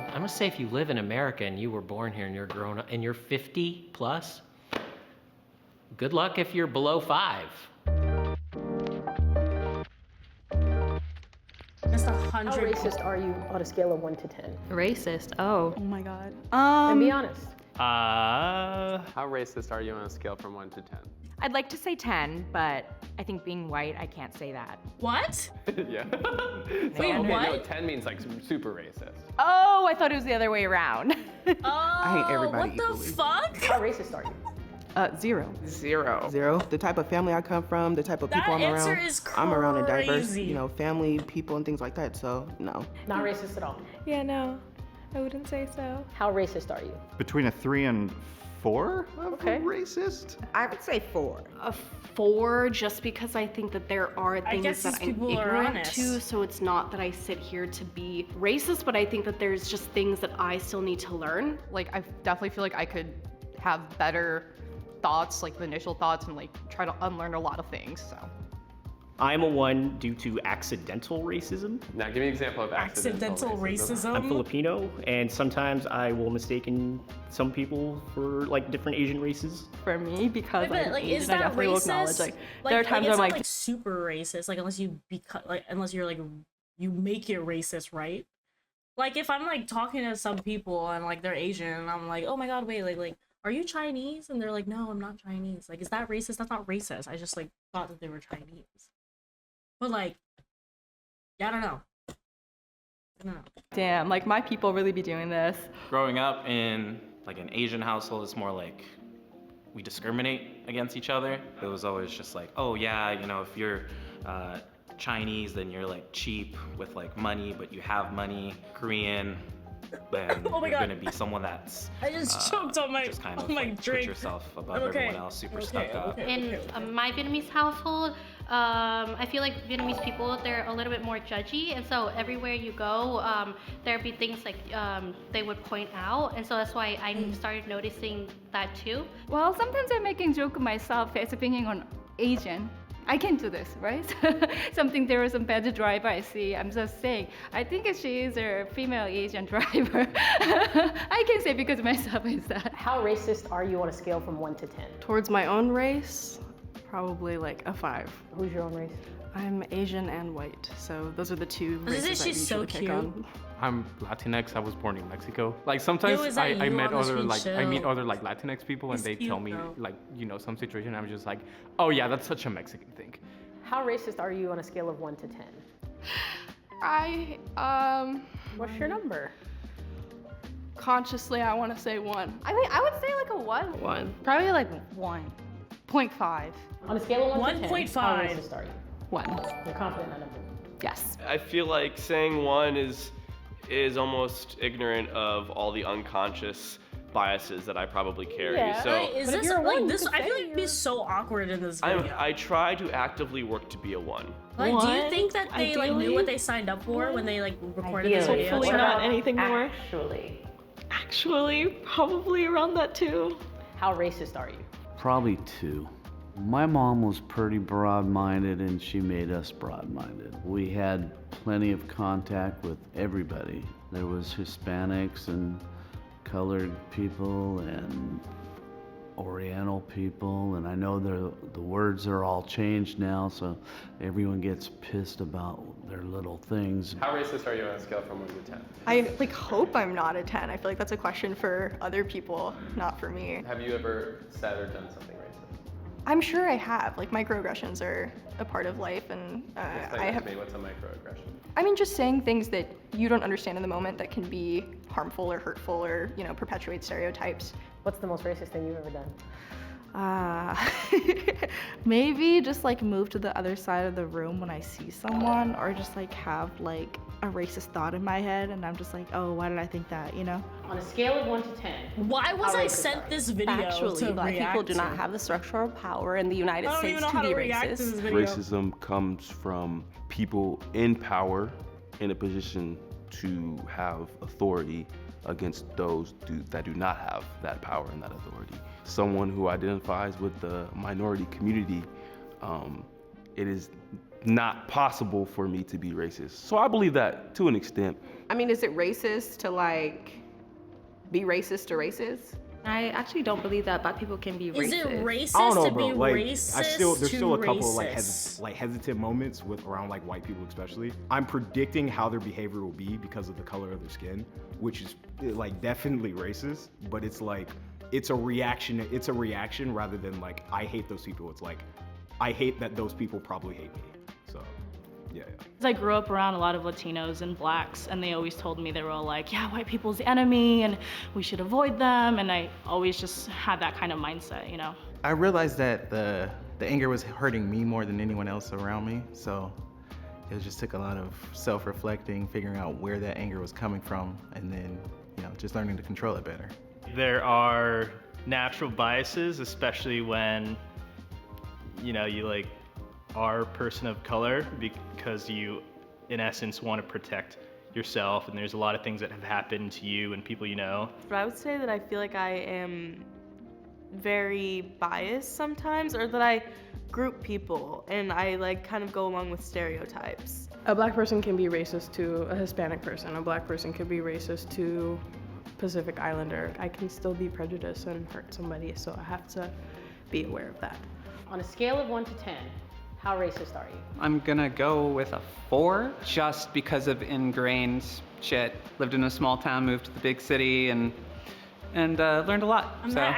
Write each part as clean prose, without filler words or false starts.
I'm gonna say if you live in America and you were born here and you're grown up and you're 50 plus, good luck if you're below 5. That's How racist are you on a scale of 1 to 10? Racist, oh. Oh my God. And be honest. How racist are you on a scale from 1 to 10? I'd like to say 10, but I think being white, I can't say that. What? Yeah. Wait, okay, what? No, 10 means like super racist. Oh, I thought it was the other way around. Oh, I hate everybody what the equally. fuck? How racist are you? 0. 0. 0. The type of family I come from, the type of people I'm answer around. is I'm around a diverse, crazy. family, people, and things like that. So no. Not racist at all. Yeah, no, I wouldn't say so. How racist are you? Between a 3 and 4 of Okay. racist? I would say 4. A 4, just because I think that there are I things guess that these I'm people are ignorant honest. to, so it's not that I sit here to be racist, but I think that there's just things that I still need to learn. Like, I definitely feel like I could have better thoughts, like the initial thoughts, and like try to unlearn a lot of things, so. I'm a 1 due to accidental racism. Now give me an example of accidental racism. I'm Filipino, and sometimes I will mistake some people for like different Asian races. For me, because Wait, I'm but, like, Asian, is I that definitely will acknowledge, racist? like, there are times it's where I'm not, like, super racist, like unless you're like you make it racist, right? Like if I'm like talking to some people and like they're Asian and I'm like, oh my god, wait, like are you Chinese? And they're like, no, I'm not Chinese. Like, is that racist? That's not racist. I just like thought that they were Chinese. But like, yeah, I don't know. damn, like my people really be doing this. Growing up in like an Asian household, it's more like we discriminate against each other. It was always just like, oh yeah, if you're Chinese, then you're like cheap with like money, but you have money. Korean, then Oh my you're God. gonna be someone that's I just choked on my just kind of my like, drink. put yourself above I'm okay. everyone else, super stuck up. In my Vietnamese household, I feel like Vietnamese people, they're a little bit more judgy, and so everywhere you go, there'd be things like they would point out, and so that's why I started noticing that too. Well, sometimes I'm making joke myself as being an Asian. I can do this, right? There was some bad driver I see. I'm just saying, I think she is a female Asian driver. I can say because myself is that. How racist are you on a scale from 1 to 10? Towards my own race, probably like a 5. Who's your own race? I'm Asian and white, so those are the two Isn't races she I so usually pick cute? on. I'm Latinx. I was born in Mexico. Like sometimes Yo, is that I you met on the other screen? like I meet Chill. other like Latinx people and He's they cute, tell me though. like some situation. I'm just like, oh yeah, that's such a Mexican thing. How racist are you on a scale of 1 to 10? What's your number? Consciously, I want to say 1. I mean, I would say like a 1. 1. Probably like 1.5. On a scale of 1 to 10, 1.5. how racist are you? 1. You're confident in that number? Yes. I feel like saying 1 is almost ignorant of all the unconscious biases that I probably carry. Yeah. So Wait, is But if this you're a like 1, you this? could I say feel like it'd be so awkward in this video. I try to actively work to be a 1. Like, do you think that they like knew what they signed up for when they like recorded this video? Hopefully not anything more. Actually, Probably around that too. how racist are you? Probably 2. My mom was pretty broad-minded and she made us broad-minded. We had plenty of contact with everybody. There was Hispanics and colored people and Oriental people, and I know the words are all changed now, so everyone gets pissed about their little things. How racist are you on a scale from 1 to 10? I like hope I'm not a 10. I feel like that's a question for other people, not for me. Have you ever said or done something racist? I'm sure I have. Like microaggressions are a part of life, and Explain I that have. to me. What's a microaggression? I mean, just saying things that you don't understand in the moment that can be harmful or hurtful or perpetuate stereotypes. What's the most racist thing you've ever done? Maybe just like move to the other side of the room when I see someone, or just like have like a racist thought in my head and I'm just like, oh, why did I think that, On a scale of 1 to 10. Why was how I racist sent are this you? video Actually, to Black react people do not to? have the structural power in the United I don't States even know to how be to react to racist. this video. Racism comes from people in power in a position to have authority against those that do not have that power and that authority. Someone who identifies with the minority community, it is not possible for me to be racist. So I believe that to an extent. I mean, is it racist to like be racist to racist? I actually don't believe that Black people can be racist. Is it racist I don't know, to bro. be Like, racist there's to still a couple of racist? hesitant moments with around like white people especially. I'm predicting how their behavior will be because of the color of their skin, which is like definitely racist. But it's like it's a reaction. It's a reaction rather than like I hate those people. It's like I hate that those people probably hate me. So yeah. I grew up around a lot of Latinos and Blacks, and they always told me, they were all like, yeah, white people's the enemy and we should avoid them, and I always just had that kind of mindset, you know? I realized that the anger was hurting me more than anyone else around me, so it just took a lot of self-reflecting, figuring out where that anger was coming from, and then, you know, just learning to control it better. There are natural biases, especially when, you know, you like are a person of color, because you, in essence, want to protect yourself, and there's a lot of things that have happened to you and people you know. But I would say that I feel like I am very biased sometimes, or that I group people and I like kind of go along with stereotypes. A Black person can be racist to a Hispanic person. A Black person could be racist to Pacific Islander. I can still be prejudiced and hurt somebody, so I have to be aware of that. On a scale of 1 to 10, how racist are you? I'm gonna go with a 4, just because of ingrained shit. Lived in a small town, moved to the big city, and learned a lot. So. I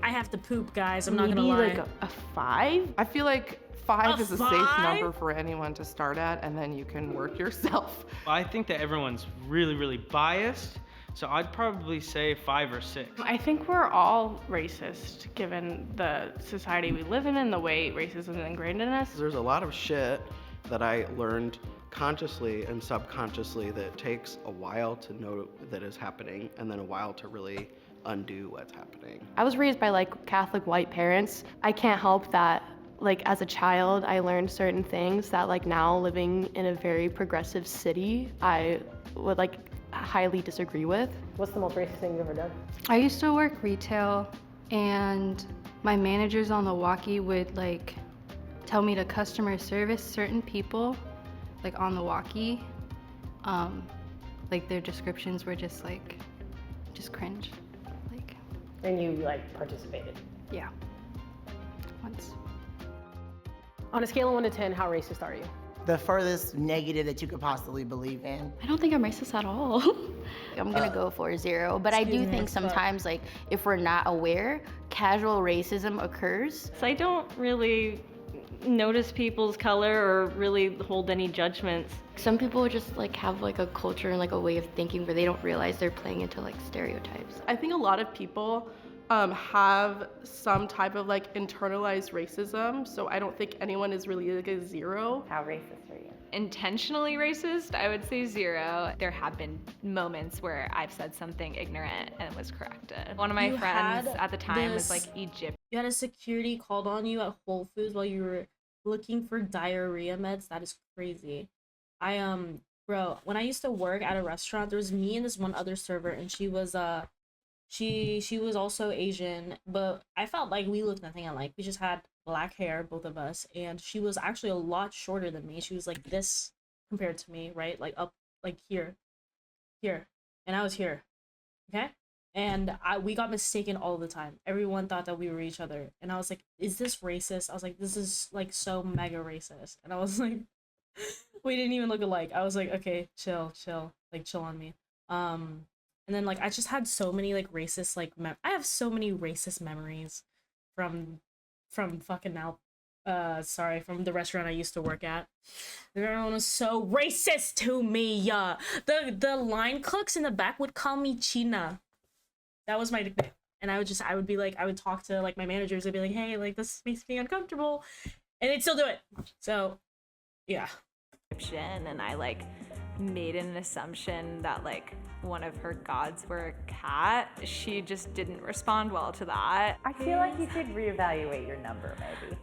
have to poop, guys. I'm not gonna Maybe lie. like a 5? I feel like 5 A is a 5? safe number for anyone to start at, and then you can work yourself. I think that everyone's really, really biased, so I'd probably say 5 or 6. I think we're all racist given the society we live in and the way racism is ingrained in us. There's a lot of shit that I learned consciously and subconsciously that takes a while to know that is happening, and then a while to really undo what's happening. I was raised by like Catholic white parents. I can't help that, like as a child, I learned certain things that like now living in a very progressive city, I would like highly disagree with. What's the most racist thing you've ever done? I used to work retail, and my managers on the walkie would like tell me to customer service certain people, like on the walkie. Like their descriptions were just like, just cringe. Like. And you like participated? Yeah. Once. On a scale of 1 to 10, how racist are you? The furthest negative that you could possibly believe in. I don't think I'm racist at all. I'm gonna go for 0, but I do think sometimes, like, if we're not aware, casual racism occurs. So I don't really notice people's color or really hold any judgments. Some people just like have like a culture and like a way of thinking where they don't realize they're playing into like stereotypes. I think a lot of people have some type of like internalized racism, so I don't think anyone is really like a 0. How racist are you? Intentionally racist, I would say 0. There have been moments where I've said something ignorant and was corrected. One of my friends at the time was like Egypt. You had a security called on you at Whole Foods while you were looking for diarrhea meds. That is crazy. Bro, when I used to work at a restaurant, there was me and this one other server, and she was she was also Asian, but I felt like we looked nothing alike. We just had black hair, both of us, and she was actually a lot shorter than me. She was like this compared to me, right? Like up, like here, and I was here, okay? And we got mistaken all the time. Everyone thought that we were each other, and I was like, is this racist? I was like, this is like so mega racist, and I was like, we didn't even look alike. I was like, okay, chill, like chill on me. And then like I just had so many like racist like I have so many racist memories from fucking from the restaurant I used to work at. Everyone was so racist to me. The line cooks in the back would call me China. That was my nickname. And I would talk to like my managers. I'd be like, hey, like this makes me uncomfortable, and they'd still do it. So yeah. And I like made an assumption that like one of her gods were a cat. She just didn't respond well to that. I feel like you should reevaluate your number, maybe.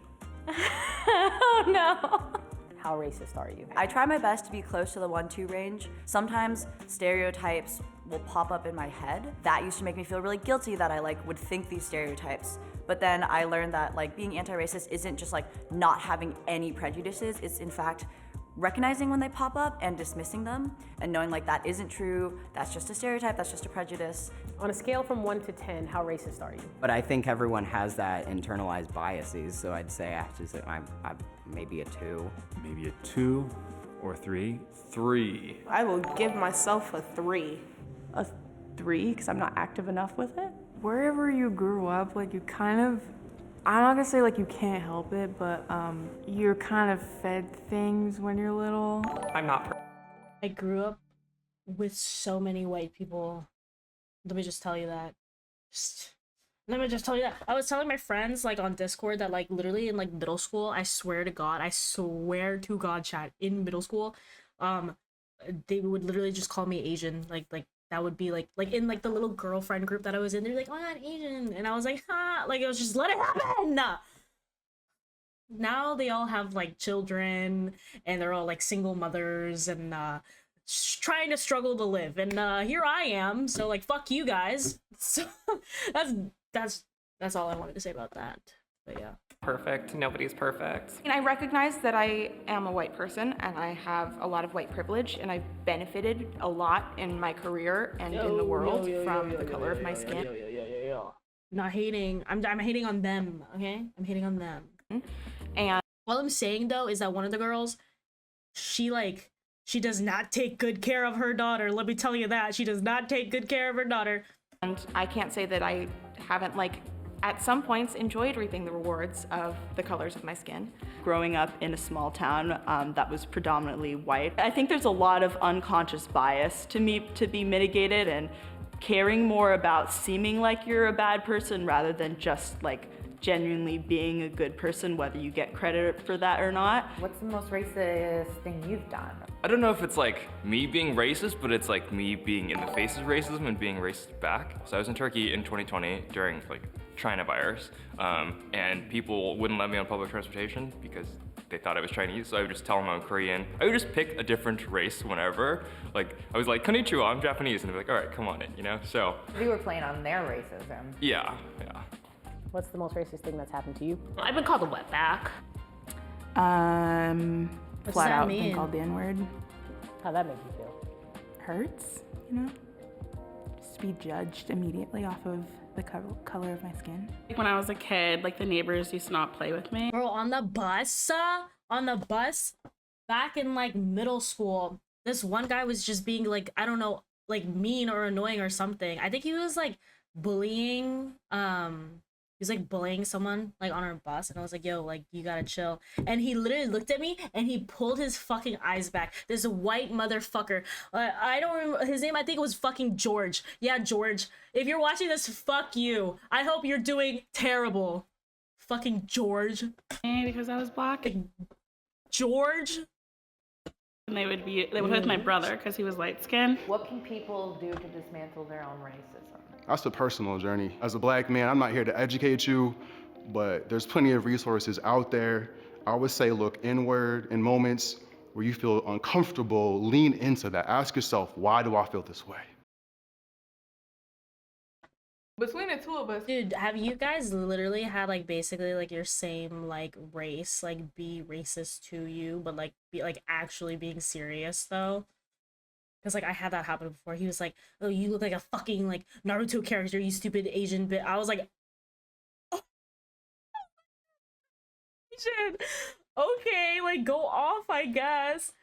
Oh no. How racist are you? I try my best to be close to the 1-2 range. Sometimes stereotypes will pop up in my head. That used to make me feel really guilty that I like would think these stereotypes. But then I learned that like being anti-racist isn't just like not having any prejudices. It's in fact recognizing when they pop up and dismissing them and knowing like that isn't true, that's just a stereotype, that's just a prejudice. On a scale from 1 to 10, how racist are you? But I think everyone has that internalized biases, so I'd say I'm maybe a 2. Maybe a 2 or 3. 3. I will give myself a 3. A 3, because I'm not active enough with it. Wherever you grew up, like you kind of, I'm not gonna say like you can't help it, but you're kind of fed things when you're little. I'm not. I grew up with so many white people. Let me just tell you that. Let me just tell you that. I was telling my friends like on Discord that like literally in like middle school, I swear to God, chat, in middle school, they would literally just call me Asian. Like that would be like in like the little girlfriend group that I was in, they're like, oh, I'm Asian. And I was like, huh, like it was just let it happen. Now they all have like children and they're all like single mothers and trying to struggle to live. And here I am. So like, fuck you guys. So that's all I wanted to say about that. But yeah. Perfect. Nobody's perfect. And I recognize that I am a white person and I have a lot of white privilege and I've benefited a lot in my career and in the world from the color of my skin. Not hating. I'm hating on them, okay? I'm hating on them. And what I'm saying though is that one of the girls, she does not take good care of her daughter. Let me tell you that. She does not take good care of her daughter. And I can't say that I haven't at some points enjoyed reaping the rewards of the colors of my skin. Growing up in a small town that was predominantly white, I think there's a lot of unconscious bias to be mitigated, and caring more about seeming like you're a bad person rather than just like genuinely being a good person, whether you get credit for that or not. What's the most racist thing you've done? I don't know if it's like me being racist, but it's like me being in the face of racism and being racist back. So I was in Turkey in 2020 during like China virus, and people wouldn't let me on public transportation because they thought I was Chinese, so I would just tell them I'm Korean. I would just pick a different race whenever. Like, I was like, konnichiwa, I'm Japanese, and they'd be like, all right, come on in, you know? So. You were playing on their racism. Yeah. What's the most racist thing that's happened to you? I've been called a wetback. Flat out been called the N-word. How'd that make you feel? Hurts, you know? Just to be judged immediately off of the color of my skin. When I was a kid, like the neighbors used to not play with me. Bro, on the bus, back in like middle school, this one guy was just being like, I don't know, like mean or annoying or something. I think he was like bullying, he was like bullying someone like on our bus, and I was like, yo, like you gotta chill. And he literally looked at me and he pulled his fucking eyes back. This white motherfucker, I don't remember his name. I think it was fucking George. Yeah, George, if you're watching this, fuck you. I hope you're doing terrible. Fucking George. Because I was black. George. And they would play with my brother because he was light skinned. What can people do to dismantle their own racism? That's a personal journey. As a black man, I'm not here to educate you, but there's plenty of resources out there. I would say look inward in moments where you feel uncomfortable, lean into that. Ask yourself, why do I feel this way? Between the two of us. Dude, have you guys literally had like basically like your same like race like be racist to you, but like be like actually being serious though? Because like I had that happen before. He was like, oh, you look like a fucking like Naruto character, you stupid Asian bit. I was like, oh, Asian. Okay, like go off, I guess.